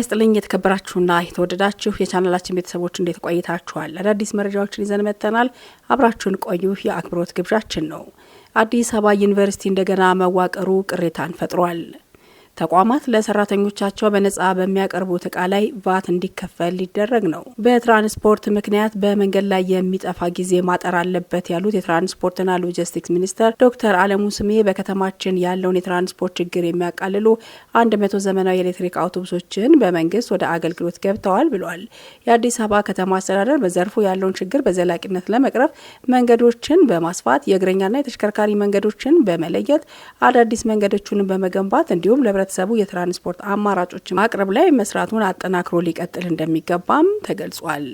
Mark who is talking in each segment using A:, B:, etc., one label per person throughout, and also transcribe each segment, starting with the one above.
A: ይስጥልኝ የተከበራችሁና የተወደዳችሁ የቻናላችን ቤተሰቦች እንዴት ቆይታችኋል? አዳዲስ መረጃዎችን ይዘን መጥተናል። አብራችሁን ቆዩ የአክብሮት ግብዣችን ነው። አዲስ አበባ ዩኒቨርሲቲ እንደገና መዋቀሩ ቅሬታን ፈጥሯል። ተቋማት ለሰራተኞቻቸው በነጻ በሚያቀርቡት ዕቃ ላይ ቫት እንዲከፈል ሊደረግ ነው። በትራንስፖርት ምክንያት በመንገድ ላይ የሚጠፋ ጊዜ ማጠር አለበት ያሉት የትራንስፖርትና ሎጂስቲክስ ሚኒስተር ዶክተር አለሙ ስሜ በከተማችን ያለውን የትራንስፖርት ችግር የሚያቃልሉ 100 ዘመናዊ የኤሌክትሪክ አውቶቡሶችን በመንግስት ወደ አገልግሎት ገብተዋል ብሏል። የአዲስ አበባ ከተማ አስተዳደር በዘርፉ ያለውን ችግር በዘላቂነት ለመቅረፍ መንገዶችን በማስፋት የእግረኛና የተሽከርካሪ መንገዶችን በመለየት አዳዲስ መንገዶችን በመገንባት እንዲሁም ለህብረተሰቡ የትራንስፖርት አማራጮች ማቅረብ ላይ መስራቱን አጠናክሮ ሊቀጥል እንደሚገባም ተገልጿል።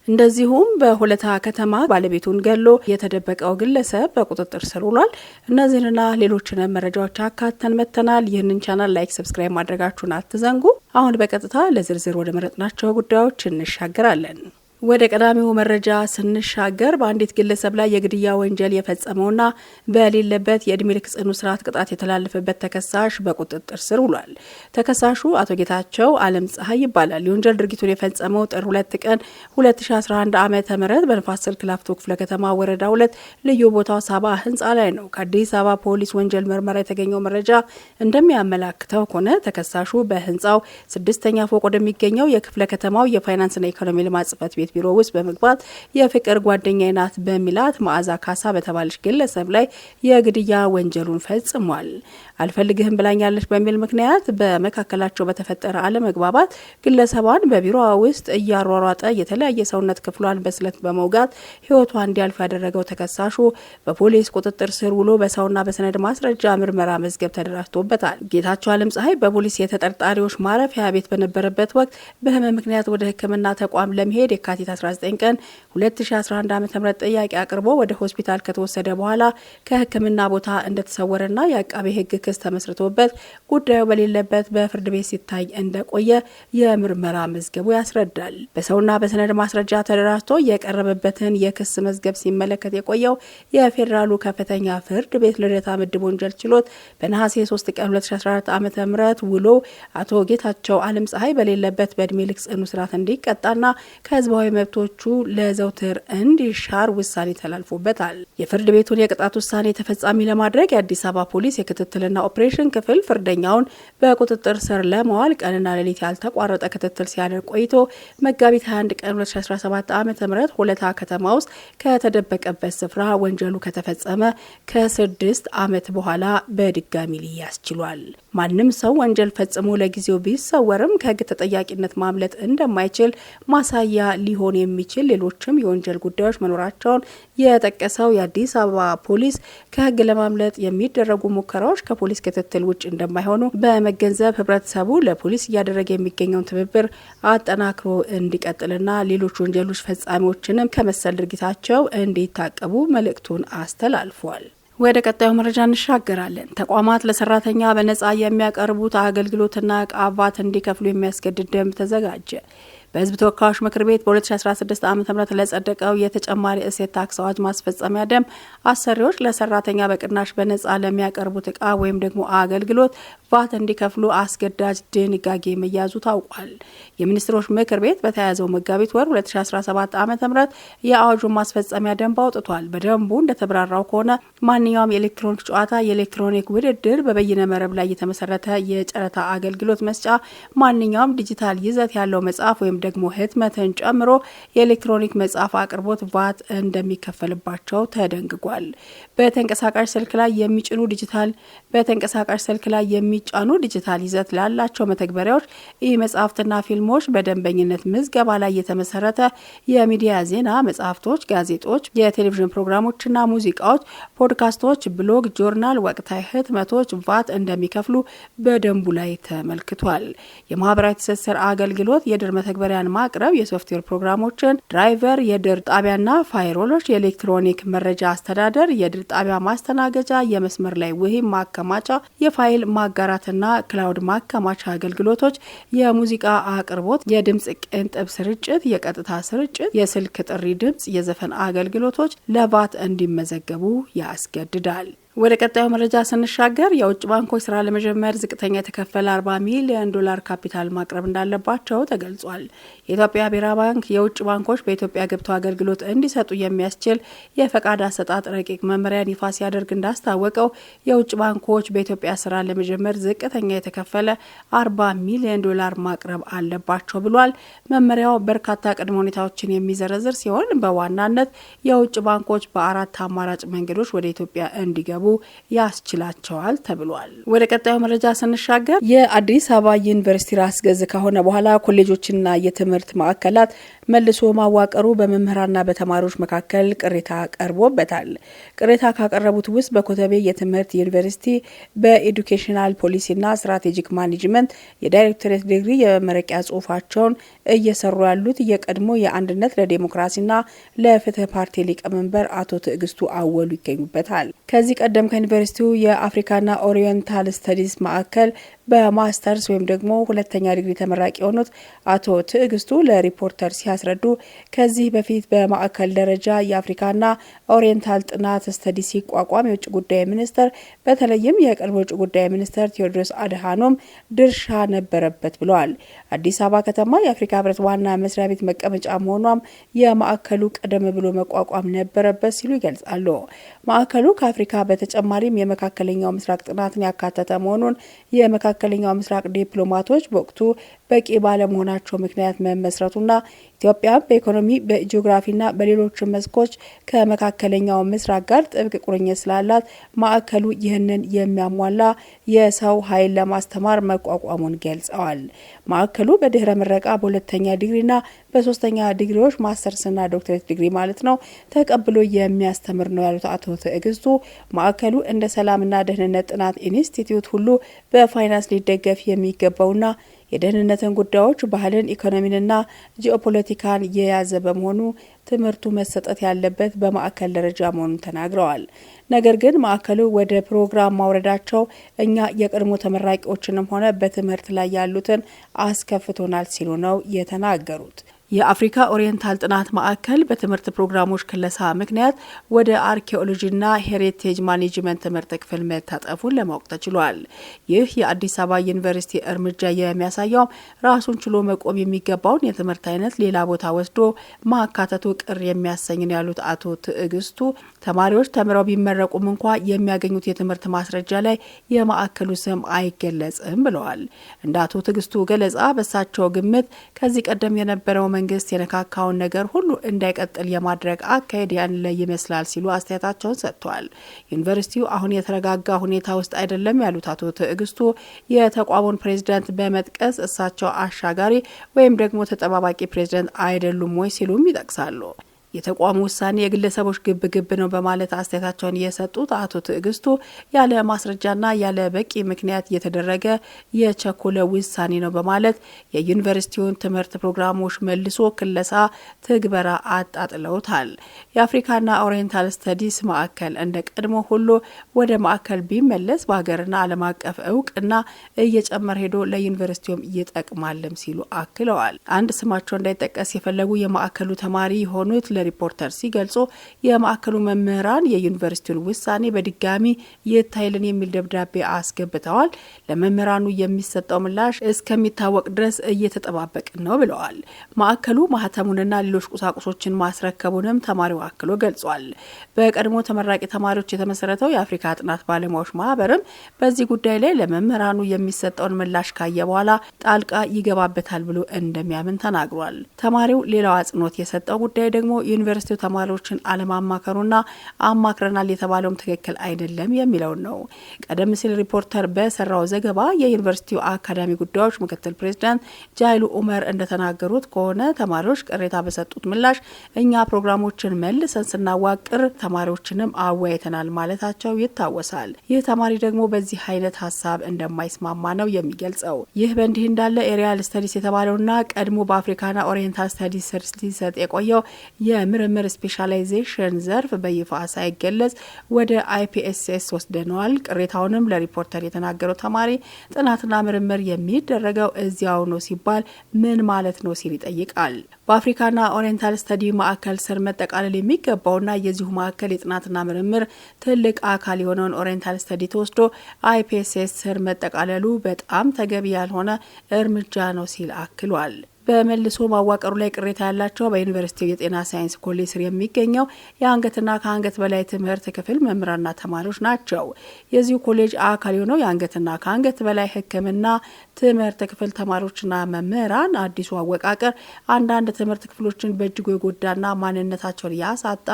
A: እንደዚሁም በሆለታ ከተማ ባለቤቱን ገሎ የተደበቀው ግለሰብ በቁጥጥር ስር ውሏል። እነዚህንና ሌሎችን መረጃዎች አካተን መተናል። ይህንን ቻናል ላይክ፣ ሰብስክራይብ ማድረጋችሁን አትዘንጉ። አሁን በቀጥታ ለዝርዝር ወደ መረጥናቸው ጉዳዮች እንሻገራለን። ወደ ቀዳሚው መረጃ ስንሻገር በአንዲት ግለሰብ ላይ የግድያ ወንጀል የፈጸመውና በሌለበት የእድሜ ልክ ጽኑ እስራት ቅጣት የተላለፈበት ተከሳሽ በቁጥጥር ስር ውሏል። ተከሳሹ አቶ ጌታቸው አለም ፀሐይ ይባላል። የወንጀል ድርጊቱን የፈጸመው ጥር 2 ቀን 2011 ዓ.ም በንፋስ ስልክ ላፍቶ ክፍለ ከተማ ወረዳ 2 ልዩ ቦታው ሳባ ህንፃ ላይ ነው። ከአዲስ አበባ ፖሊስ ወንጀል ምርመራ የተገኘው መረጃ እንደሚያመላክተው ከሆነ ተከሳሹ በህንፃው 6ኛ ፎቅ ወደሚገኘው የክፍለ ከተማው የፋይናንስና ኢኮኖሚ ልማት ጽሕፈት ቤት ቢሮ ውስጥ በመግባት የፍቅር ጓደኛዬ ናት በሚላት መዓዛ ካሳ በተባለች ግለሰብ ላይ የግድያ ወንጀሉን ፈጽሟል። አልፈልግህም ብላኛለች በሚል ምክንያት በመካከላቸው በተፈጠረ አለመግባባት ግለሰቧን በቢሮዋ ውስጥ እያሯሯጠ የተለያየ ሰውነት ክፍሏን በስለት በመውጋት ህይወቷ እንዲያልፍ ያደረገው ተከሳሹ በፖሊስ ቁጥጥር ስር ውሎ በሰውና በሰነድ ማስረጃ ምርመራ መዝገብ ተደራጅቶበታል። ጌታቸው አለም ፀሐይ በፖሊስ የተጠርጣሪዎች ማረፊያ ቤት በነበረበት ወቅት በህመም ምክንያት ወደ ሕክምና ተቋም ለመሄድ የካቲት 19 ቀን 2011 ዓ.ም ጥያቄ አቅርቦ ወደ ሆስፒታል ከተወሰደ በኋላ ከሕክምና ቦታ እንደተሰወረና የአቃቤ ሕግ ክስ ተመስርቶበት ጉዳዩ በሌለበት በፍርድ ቤት ሲታይ እንደቆየ የምርመራ መዝገቡ ያስረዳል። በሰውና በሰነድ ማስረጃ ተደራጅቶ የቀረበበትን የክስ መዝገብ ሲመለከት የቆየው የፌዴራሉ ከፍተኛ ፍርድ ቤት ልደታ ምድብ ወንጀል ችሎት በነሐሴ 3 ቀን 2014 ዓ.ም ውሎ አቶ ጌታቸው አለም ፀሐይ በሌለበት በእድሜ ልክ ጽኑ እስራት እንዲቀጣና ከህዝባዊ መብቶቹ ለዘውትር እንዲሻር ውሳኔ ተላልፎበታል። የፍርድ ቤቱን የቅጣት ውሳኔ ተፈጻሚ ለማድረግ የአዲስ አበባ ፖሊስ የክትትልና ኦፕሬሽን ክፍል ፍርደኛውን በቁጥጥር ስር ለማዋል ቀንና ሌሊት ያልተቋረጠ ክትትል ሲያደርግ ቆይቶ መጋቢት 21 ቀን 2017 ዓ.ም ሆለታ ከተማ ውስጥ ከተደበቀበት ስፍራ ወንጀሉ ከተፈጸመ ከ6 ዓመት በኋላ በድጋሚ ሊያዝ ችሏል። ማንም ሰው ወንጀል ፈጽሞ ለጊዜው ቢሰወርም ከህግ ተጠያቂነት ማምለጥ እንደማይችል ማሳያ ሊሆን የሚችል ሌሎችም የወንጀል ጉዳዮች መኖራቸውን የጠቀሰው የአዲስ አበባ ፖሊስ ከህግ ለማምለጥ የሚደረጉ ሙከራዎች ከፖሊስ ክትትል ውጭ እንደማይሆኑ በመገንዘብ ህብረተሰቡ ለፖሊስ እያደረገ የሚገኘውን ትብብር አጠናክሮ እንዲቀጥልና ሌሎች ወንጀሎች ፈጻሚዎችንም ከመሰል ድርጊታቸው እንዲታቀቡ መልእክቱን አስተላልፏል። ወደ ቀጣዩ መረጃ እንሻገራለን። ተቋማት ለሰራተኛ በነጻ የሚያቀርቡት አገልግሎትና ዕቃ ቫት እንዲከፍሉ የሚያስገድድ ደንብ ተዘጋጀ። በህዝብ ተወካዮች ምክር ቤት በ2016 ዓ.ም ለጸደቀው የተጨማሪ እሴት ታክስ አዋጅ ማስፈጸሚያ ደንብ አሰሪዎች ለሰራተኛ በቅናሽ በነጻ ለሚያቀርቡት ዕቃ ወይም ደግሞ አገልግሎት ቫት እንዲከፍሉ አስገዳጅ ድንጋጌ መያዙ ታውቋል። የሚኒስትሮች ምክር ቤት በተያያዘው መጋቢት ወር 2017 ዓ.ም የአዋጁን ማስፈጸሚያ ደንብ አውጥቷል። በደንቡ እንደተብራራው ከሆነ ማንኛውም የኤሌክትሮኒክ ጨዋታ፣ የኤሌክትሮኒክ ውድድር፣ በበይነ መረብ ላይ የተመሰረተ የጨረታ አገልግሎት መስጫ፣ ማንኛውም ዲጂታል ይዘት ያለው መጽሐፍ ወይም ደግሞ ህትመትን ጨምሮ የኤሌክትሮኒክ መጽሐፍ አቅርቦት ቫት እንደሚከፈልባቸው ተደንግጓል። በተንቀሳቃሽ ስልክ ላይ የሚጫኑ ዲጂታል ይዘት ላላቸው መተግበሪያዎች፣ መጽሐፍትና ፊልሞች፣ በደንበኝነት ምዝገባ ላይ የተመሰረተ የሚዲያ ዜና መጽሐፍቶች፣ ጋዜጦች፣ የቴሌቪዥን ፕሮግራሞችና ሙዚቃዎች፣ ፖድካስቶች፣ ብሎግ፣ ጆርናል፣ ወቅታዊ ህትመቶች ቫት እንደሚከፍሉ በደንቡ ላይ ተመልክቷል። የማህበራዊ ትስስር አገልግሎት የድር መተግበሪያን ማቅረብ፣ የሶፍትዌር ፕሮግራሞችን፣ ድራይቨር፣ የድር ጣቢያና ፋይሮሎች፣ የኤሌክትሮኒክ መረጃ አስተዳደር፣ የድር ጣቢያ ማስተናገጃ፣ የመስመር ላይ ውሂብ ማከማቻ፣ የፋይል ማጋራትና ክላውድ ማከማቻ አገልግሎቶች፣ የሙዚቃ አቅርቦት፣ የድምጽ ቅንጥብ ስርጭት፣ የቀጥታ ስርጭት፣ የስልክ ጥሪ ድምጽ፣ የዘፈን አገልግሎቶች ለቫት እንዲመዘገቡ ያስገድዳል። ወደ ቀጣዩ መረጃ ስንሻገር የውጭ ባንኮች ስራ ለመጀመር ዝቅተኛ የተከፈለ 40 ሚሊዮን ዶላር ካፒታል ማቅረብ እንዳለባቸው ተገልጿል። የኢትዮጵያ ብሔራዊ ባንክ የውጭ ባንኮች በኢትዮጵያ ገብተው አገልግሎት እንዲሰጡ የሚያስችል የፈቃድ አሰጣጥ ረቂቅ መመሪያን ይፋ ሲያደርግ እንዳስታወቀው የውጭ ባንኮች በኢትዮጵያ ስራ ለመጀመር ዝቅተኛ የተከፈለ 40 ሚሊዮን ዶላር ማቅረብ አለባቸው ብሏል። መመሪያው በርካታ ቅድመ ሁኔታዎችን የሚዘረዝር ሲሆን በዋናነት የውጭ ባንኮች በአራት አማራጭ መንገዶች ወደ ኢትዮጵያ እንዲገቡ ያስችላቸዋል ተብሏል። ወደ ቀጣዩ መረጃ ስንሻገር የአዲስ አበባ ዩኒቨርሲቲ ራስ ገዝ ከሆነ በኋላ ኮሌጆችና የትምህርት ማዕከላት መልሶ ማዋቀሩ በመምህራንና በተማሪዎች መካከል ቅሬታ ቀርቦበታል። ቅሬታ ካቀረቡት ውስጥ በኮተቤ የትምህርት ዩኒቨርሲቲ በኤዱኬሽናል ፖሊሲና ስትራቴጂክ ማኔጅመንት የዳይሬክቶሬት ዲግሪ የመመረቂያ ጽሑፋቸውን እየሰሩ ያሉት የቀድሞ የአንድነት ለዲሞክራሲና ለፍትህ ፓርቲ ሊቀመንበር አቶ ትዕግስቱ አወሉ ይገኙበታል። ከዚህ ቀደም ከዩኒቨርሲቲው የአፍሪካና ኦሪየንታል ስተዲስ ማዕከል በማስተርስ ወይም ደግሞ ሁለተኛ ዲግሪ ተመራቂ የሆኑት አቶ ትዕግስቱ ለሪፖርተር ሲያስረዱ ከዚህ በፊት በማዕከል ደረጃ የአፍሪካና ኦሪየንታል ጥናት ስተዲ ሲቋቋም የውጭ ጉዳይ ሚኒስቴር በተለይም የቀድሞ ውጭ ጉዳይ ሚኒስትር ቴዎድሮስ አድሃኖም ድርሻ ነበረበት ብለዋል። አዲስ አበባ ከተማ የአፍሪካ ህብረት ዋና መስሪያ ቤት መቀመጫ መሆኗም የማዕከሉ ቀደም ብሎ መቋቋም ነበረበት ሲሉ ይገልጻሉ። ማዕከሉ ከአፍሪካ በተጨማሪም የመካከለኛው ምስራቅ ጥናትን ያካተተ መሆኑን የመካከለኛው ምስራቅ ዲፕሎማቶች በወቅቱ በቂ ባለመሆናቸው ምክንያት መመስረቱና ኢትዮጵያ በኢኮኖሚ በጂኦግራፊና በሌሎች መስኮች ከመካከለኛው ምስራቅ ጋር ጥብቅ ቁርኝት ስላላት ማዕከሉ ይህንን የሚያሟላ የሰው ኃይል ለማስተማር መቋቋሙን ገልጸዋል። ማዕከሉ በድህረ ምረቃ በሁለተኛ ዲግሪና በሶስተኛ ዲግሪዎች ማስተርስና ዶክተሬት ዲግሪ ማለት ነው ተቀብሎ የሚያስተምር ነው ያሉት አቶ ትዕግስቱ ማዕከሉ እንደ ሰላምና ደህንነት ጥናት ኢንስቲትዩት ሁሉ በፋይናንስ ሊደገፍ የሚገባውና የደህንነትን ጉዳዮች ባህልን፣ ኢኮኖሚንና ጂኦፖለቲካን የያዘ በመሆኑ ትምህርቱ መሰጠት ያለበት በማዕከል ደረጃ መሆኑን ተናግረዋል። ነገር ግን ማዕከሉ ወደ ፕሮግራም ማውረዳቸው እኛ የቀድሞ ተመራቂዎችንም ሆነ በትምህርት ላይ ያሉትን አስከፍቶናል ሲሉ ነው የተናገሩት። የአፍሪካ ኦሪየንታል ጥናት ማዕከል በትምህርት ፕሮግራሞች ክለሳ ምክንያት ወደ አርኪኦሎጂና ሄሪቴጅ ማኔጅመንት ትምህርት ክፍል መታጠፉን ለማወቅ ተችሏል። ይህ የአዲስ አበባ ዩኒቨርሲቲ እርምጃ የሚያሳየው ራሱን ችሎ መቆም የሚገባውን የትምህርት አይነት ሌላ ቦታ ወስዶ ማካተቱ ቅር የሚያሰኝ ነው ያሉት አቶ ትዕግስቱ ተማሪዎች ተምረው ቢመረቁም እንኳ የሚያገኙት የትምህርት ማስረጃ ላይ የማዕከሉ ስም አይገለጽም ብለዋል። እንደ አቶ ትዕግስቱ ገለጻ በሳቸው ግምት ከዚህ ቀደም የነበረው መንግስት የነካካውን ነገር ሁሉ እንዳይቀጥል የማድረግ አካሄድ ያለ ይመስላል ሲሉ አስተያየታቸውን ሰጥተዋል። ዩኒቨርሲቲው አሁን የተረጋጋ ሁኔታ ውስጥ አይደለም ያሉት አቶ ትዕግስቱ የተቋሙን ፕሬዝዳንት በመጥቀስ እሳቸው አሻጋሪ ወይም ደግሞ ተጠባባቂ ፕሬዝዳንት አይደሉም ወይ ሲሉም ይጠቅሳሉ። የተቋሙ ውሳኔ የግለሰቦች ግብ ነው በማለት አስተያየታቸውን የሰጡት አቶ ትዕግስቱ ያለ ማስረጃና ያለ በቂ ምክንያት የተደረገ የቸኮለ ውሳኔ ነው በማለት የዩኒቨርሲቲውን ትምህርት ፕሮግራሞች መልሶ ክለሳ ትግበራ አጣጥለውታል። የአፍሪካና ኦሪየንታል ስተዲስ ማዕከል እንደ ቀድሞ ሁሉ ወደ ማዕከል ቢመለስ በሀገርና ዓለም አቀፍ እውቅና እየጨመረ ሄዶ ለዩኒቨርሲቲውም ይጠቅማልም ሲሉ አክለዋል። አንድ ስማቸው እንዳይጠቀስ የፈለጉ የማዕከሉ ተማሪ የሆኑት ሪፖርተር ሲገልጹ የማዕከሉ መምህራን የዩኒቨርሲቲውን ውሳኔ በድጋሚ ይታይልን የሚል ደብዳቤ አስገብተዋል። ለመምህራኑ የሚሰጠው ምላሽ እስከሚታወቅ ድረስ እየተጠባበቅን ነው ብለዋል። ማዕከሉ ማህተሙንና ሌሎች ቁሳቁሶችን ማስረከቡንም ተማሪው አክሎ ገልጿል። በቀድሞ ተመራቂ ተማሪዎች የተመሰረተው የአፍሪካ ጥናት ባለሙያዎች ማህበርም በዚህ ጉዳይ ላይ ለመምህራኑ የሚሰጠውን ምላሽ ካየ በኋላ ጣልቃ ይገባበታል ብሎ እንደሚያምን ተናግሯል። ተማሪው ሌላው አጽንኦት የሰጠው ጉዳይ ደግሞ ዩኒቨርሲቲው ተማሪዎችን አለማማከሩና አማክረናል የተባለውም ትክክል አይደለም የሚለው ነው። ቀደም ሲል ሪፖርተር በሰራው ዘገባ የዩኒቨርሲቲው አካዳሚ ጉዳዮች ምክትል ፕሬዝዳንት ጃይሉ ኡመር እንደተናገሩት ከሆነ ተማሪዎች ቅሬታ በሰጡት ምላሽ እኛ ፕሮግራሞችን መልሰን ስናዋቅር ተማሪዎችንም አወያይተናል ማለታቸው ይታወሳል። ይህ ተማሪ ደግሞ በዚህ አይነት ሀሳብ እንደማይስማማ ነው የሚገልጸው። ይህ በእንዲህ እንዳለ ኤሪያል ስተዲስ የተባለውና ቀድሞ በአፍሪካና ኦሪየንታል ስተዲስ ሲሰጥ የቆየው የምርምር ስፔሻላይዜሽን ዘርፍ በይፋ ሳይገለጽ ወደ IPSS ወስደነዋል። ቅሬታውንም ለሪፖርተር የተናገረው ተማሪ ጥናትና ምርምር የሚደረገው እዚያው ነው ሲባል ምን ማለት ነው ሲል ይጠይቃል። በአፍሪካና ኦሪየንታል ስተዲ ማዕከል ስር መጠቃለል የሚገባውና የዚሁ ማዕከል የጥናትና ምርምር ትልቅ አካል የሆነውን ኦሪየንታል ስተዲ ተወስዶ IPSS ስር መጠቃለሉ በጣም ተገቢ ያልሆነ እርምጃ ነው ሲል አክሏል። በመልሶ ማዋቀሩ ላይ ቅሬታ ያላቸው በዩኒቨርሲቲው የጤና ሳይንስ ኮሌጅ ስር የሚገኘው የአንገትና ከአንገት በላይ ትምህርት ክፍል መምህራንና ተማሪዎች ናቸው። የዚሁ ኮሌጅ አካል የሆነው የአንገትና ከአንገት በላይ ሕክምና ትምህርት ክፍል ተማሪዎችና መምህራን አዲሱ አወቃቀር አንዳንድ ትምህርት ክፍሎችን በእጅጉ የጎዳና ማንነታቸውን ያሳጣ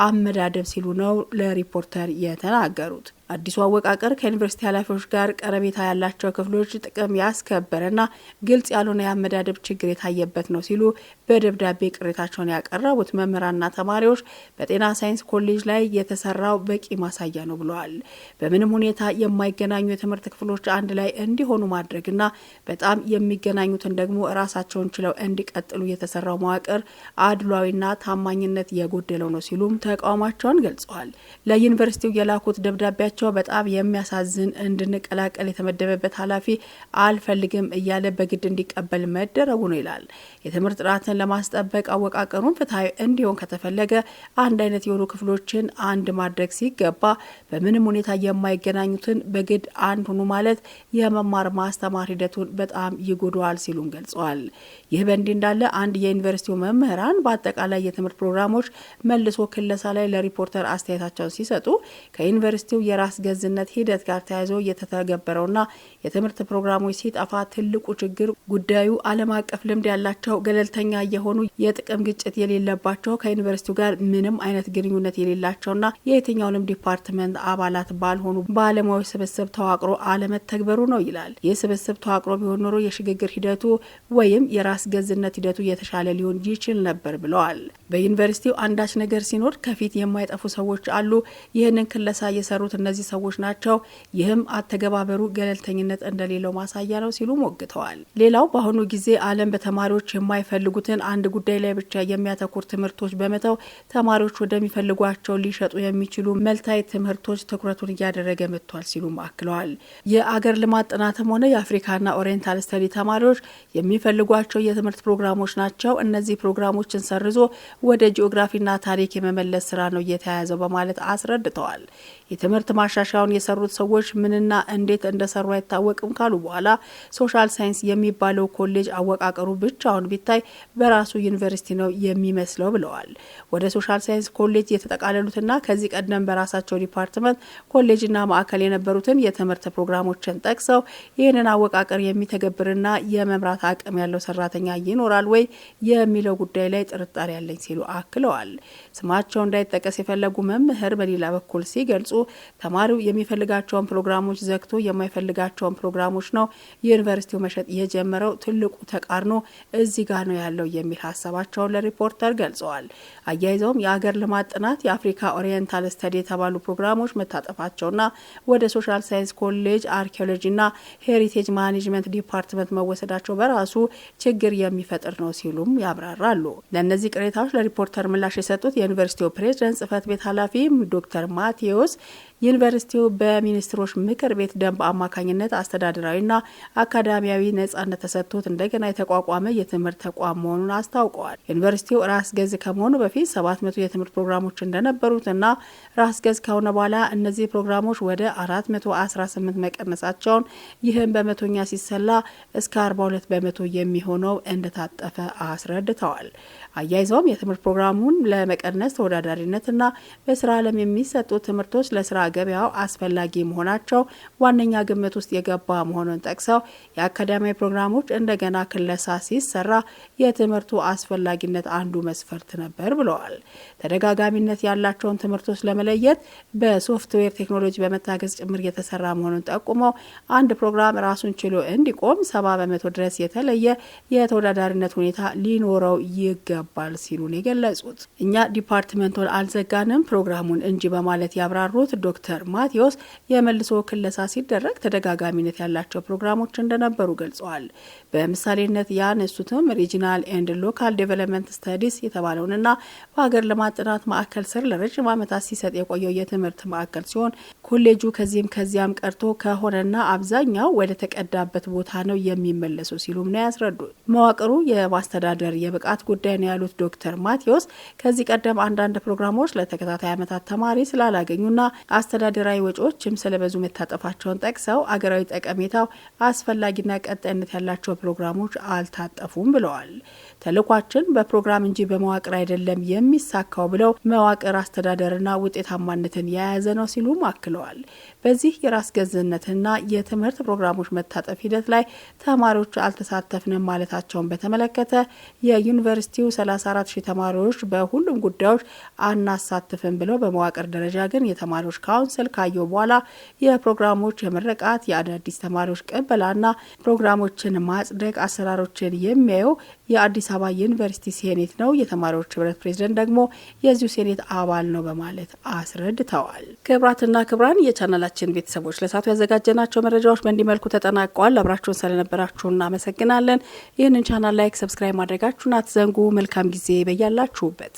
A: አመዳደብ ሲሉ ነው ለሪፖርተር የተናገሩት። አዲሱ አወቃቀር ከዩኒቨርሲቲ ኃላፊዎች ጋር ቀረቤታ ያላቸው ክፍሎች ጥቅም ያስከበረና ግልጽ ያልሆነ የአመዳደብ ችግር የታየበት ነው ሲሉ በደብዳቤ ቅሬታቸውን ያቀረቡት መምህራንና ተማሪዎች በጤና ሳይንስ ኮሌጅ ላይ የተሰራው በቂ ማሳያ ነው ብለዋል። በምንም ሁኔታ የማይገናኙ የትምህርት ክፍሎች አንድ ላይ እንዲሆኑ ማድረግና በጣም የሚገናኙትን ደግሞ ራሳቸውን ችለው እንዲቀጥሉ የተሰራው መዋቅር አድሏዊና ታማኝነት የጎደለው ነው ሲሉም ተቃውሟቸውን ገልጸዋል። ለዩኒቨርሲቲው የላኩት ደብዳቤያቸው በጣም የሚያሳዝን እንድንቀላቀል የተመደበበት ኃላፊ አልፈልግም እያለ በግድ እንዲቀበል መደረጉ ነው ይላል። የትምህርት ጥራትን ለማስጠበቅ አወቃቀሩን ፍትሐዊ እንዲሆን ከተፈለገ አንድ አይነት የሆኑ ክፍሎችን አንድ ማድረግ ሲገባ በምንም ሁኔታ የማይገናኙትን በግድ አንድ ሁኑ ማለት የመማር ማስተማር ሂደቱን በጣም ይጎዳዋል ሲሉም ገልጸዋል። ይህ በእንዲህ እንዳለ አንድ የዩኒቨርሲቲው መምህራን በአጠቃላይ የትምህርት ፕሮግራሞች መልሶ ክለሳ ላይ ለሪፖርተር አስተያየታቸውን ሲሰጡ ከዩኒቨርሲቲው የራስ ገዝነት ሂደት ጋር ተያይዞ የተተገበረውና የትምህርት ፕሮግራሞች ሲጠፋ ትልቁ ችግር ጉዳዩ ዓለም አቀፍ ልምድ ያላቸው ገለልተኛ የሆኑ የጥቅም ግጭት የሌለባቸው ከዩኒቨርሲቲው ጋር ምንም አይነት ግንኙነት የሌላቸውና የየትኛውንም ዲፓርትመንት አባላት ባልሆኑ ባለሙያዎች ስብስብ ተዋቅሮ አለመተግበሩ ነው ይላል። ይህ ስብስብ ተዋቅሮ ቢሆን ኖሮ የሽግግር ሂደቱ ወይም የራስ ገዝነት ሂደቱ የተሻለ ሊሆን ይችል ነበር ብለዋል። በዩኒቨርሲቲው አንዳች ነገር ሲኖር ከፊት የማይጠፉ ሰዎች አሉ። ይህንን ክለሳ የሰሩት እነዚህ ሰዎች ናቸው። ይህም አተገባበሩ ገለልተኝነት እንደሌለው ማሳያ ነው ሲሉ ሞግተዋል። ሌላው በአሁኑ ጊዜ ዓለም በተማሪዎች የማይፈልጉትን አንድ ጉዳይ ላይ ብቻ የሚያተኩር ትምህርቶች በመተው ተማሪዎች ወደሚፈልጓቸው ሊሸጡ የሚችሉ መልታይ ትምህርቶች ትኩረቱን እያደረገ መጥቷል ሲሉ አክለዋል። የአገር ልማት ጥናትም ሆነ የአፍሪካና ኦሪየንታል ስተዲ ተማሪዎች የሚፈልጓቸው የትምህርት ፕሮግራሞች ናቸው። እነዚህ ፕሮግራሞችን ሰርዞ ወደ ጂኦግራፊና ታሪክ የመመለስ ስራ ነው እየተያያዘው በማለት አስረድተዋል። የትምህርት ማሻሻያውን የሰሩት ሰዎች ምንና እንዴት እንደሰሩ አይታወቅም ካሉ በኋላ ሶሻል ሳይንስ የሚባለው ኮሌጅ አወቃቀሩ ብቻውን ቢታይ በራሱ ዩኒቨርሲቲ ነው የሚመስለው ብለዋል። ወደ ሶሻል ሳይንስ ኮሌጅ የተጠቃለሉትና ከዚህ ቀደም በራሳቸው ዲፓርትመንት ኮሌጅና ማዕከል የነበሩትን የትምህርት ፕሮግራሞችን ጠቅሰው ይህንን አወቃቀር የሚተገብርና የመምራት አቅም ያለው ሰራተኛ ይኖራል ወይ የሚለው ጉዳይ ላይ ጥርጣሬ ያለኝ ሲሉ አክለዋል። ስማቸው እንዳይጠቀስ የፈለጉ መምህር በሌላ በኩል ሲገልጹ ተማሪው የሚፈልጋቸውን ፕሮግራሞች ዘግቶ የማይፈልጋቸውን ፕሮግራሞች ነው ዩኒቨርሲቲው መሸጥ የጀመረው። ትልቁ ተቃርኖ እዚህ ጋር ነው ያለው የሚል ሀሳባቸውን ለሪፖርተር ገልጸዋል። አያይዘውም የአገር ልማት ጥናት፣ የአፍሪካ ኦሪየንታል ስተዲ የተባሉ ፕሮግራሞች መታጠፋቸውና ወደ ሶሻል ሳይንስ ኮሌጅ አርኪኦሎጂና ሄሪቴጅ ማኔጅመንት ዲፓርትመንት መወሰዳቸው በራሱ ችግር የሚፈጥር ነው ሲሉም ያብራራሉ። ለእነዚህ ቅሬታዎች ለሪፖርተር ምላሽ የሰጡት የዩኒቨርሲቲው ፕሬዝዳንት ጽህፈት ቤት ኃላፊ ዶክተር ማቴዎስ ዩኒቨርሲቲው በሚኒስትሮች ምክር ቤት ደንብ አማካኝነት አስተዳደራዊና አካዳሚያዊ ነጻነት ተሰጥቶት እንደገና የተቋቋመ የትምህርት ተቋም መሆኑን አስታውቀዋል። ዩኒቨርሲቲው ራስ ገዝ ከመሆኑ በፊት 700 የትምህርት ፕሮግራሞች እንደነበሩትና ራስ ገዝ ከሆነ በኋላ እነዚህ ፕሮግራሞች ወደ 418 መቀነሳቸውን፣ ይህም በመቶኛ ሲሰላ እስከ 42 በመቶ የሚሆነው እንደታጠፈ አስረድተዋል። አያይዘውም የትምህርት ፕሮግራሙን ለመቀነስ ተወዳዳሪነትና በስራ ዓለም የሚሰጡ ትምህርቶች ለስራ ገበያው አስፈላጊ መሆናቸው ዋነኛ ግምት ውስጥ የገባ መሆኑን ጠቅሰው የአካዳሚያዊ ፕሮግራሞች እንደገና ክለሳ ሲሰራ የትምህርቱ አስፈላጊነት አንዱ መስፈርት ነበር ብለዋል። ተደጋጋሚነት ያላቸውን ትምህርቶች ለመለየት በሶፍትዌር ቴክኖሎጂ በመታገዝ ጭምር የተሰራ መሆኑን ጠቁመው አንድ ፕሮግራም ራሱን ችሎ እንዲቆም 70 በመቶ ድረስ የተለየ የተወዳዳሪነት ሁኔታ ሊኖረው ይገባል ሲሉ ነው የገለጹት። እኛ ዲፓርትመንቱን አልዘጋንም ፕሮግራሙን እንጂ በማለት ያብራሩት ዶክተር ዶክተር ማቴዎስ የመልሶ ክለሳ ሲደረግ ተደጋጋሚነት ያላቸው ፕሮግራሞች እንደነበሩ ገልጸዋል። በምሳሌነት ያነሱትም ሪጂናል ኤንድ ሎካል ዴቨሎፕመንት ስተዲስ የተባለውንና በሀገር ልማት ጥናት ማዕከል ስር ለረጅም ዓመታት ሲሰጥ የቆየው የትምህርት ማዕከል ሲሆን ኮሌጁ ከዚያም ቀርቶ ከሆነና አብዛኛው ወደ ተቀዳበት ቦታ ነው የሚመለሱ ሲሉም ነው ያስረዱት። መዋቅሩ የማስተዳደር የብቃት ጉዳይ ነው ያሉት ዶክተር ማቴዎስ ከዚህ ቀደም አንዳንድ ፕሮግራሞች ለተከታታይ ዓመታት ተማሪ ስላላገኙና አስተዳደራዊ ወጪዎችም ስለበዙ መታጠፋቸውን ጠቅሰው አገራዊ ጠቀሜታው አስፈላጊና ቀጣይነት ያላቸው ፕሮግራሞች አልታጠፉም ብለዋል። ተልኳችን በፕሮግራም እንጂ በመዋቅር አይደለም የሚሳካው ብለው መዋቅር አስተዳደርና ውጤታማነትን የያዘ ነው ሲሉም አክለዋል። በዚህ የራስ ገዝነትና የትምህርት ፕሮግራሞች መታጠፍ ሂደት ላይ ተማሪዎች አልተሳተፍንም ማለታቸውን በተመለከተ የዩኒቨርሲቲው 34 ሺህ ተማሪዎች በሁሉም ጉዳዮች አናሳትፍም ብለው በመዋቅር ደረጃ ግን የተማሪዎች ካውንስል ካየው በኋላ የፕሮግራሞች የምረቃት የአዳዲስ ተማሪዎች ቅበላና ፕሮግራሞችን ማጽደቅ አሰራሮችን የሚያየው የአዲስ አበባ ዩኒቨርሲቲ ሴኔት ነው። የተማሪዎች ህብረት ፕሬዝዳንት ደግሞ የዚሁ ሴኔት አባል ነው በማለት አስረድተዋል። ክቡራትና ክቡራን የቻናላችን ቤተሰቦች ለሳቱ ያዘጋጀናቸው መረጃዎች በእንዲህ መልኩ ተጠናቀዋል። አብራችሁን ስለነበራችሁ እናመሰግናለን። ይህንን ቻናል ላይክ፣ ሰብስክራይብ ማድረጋችሁን አትዘንጉ። መልካም ጊዜ በያላችሁበት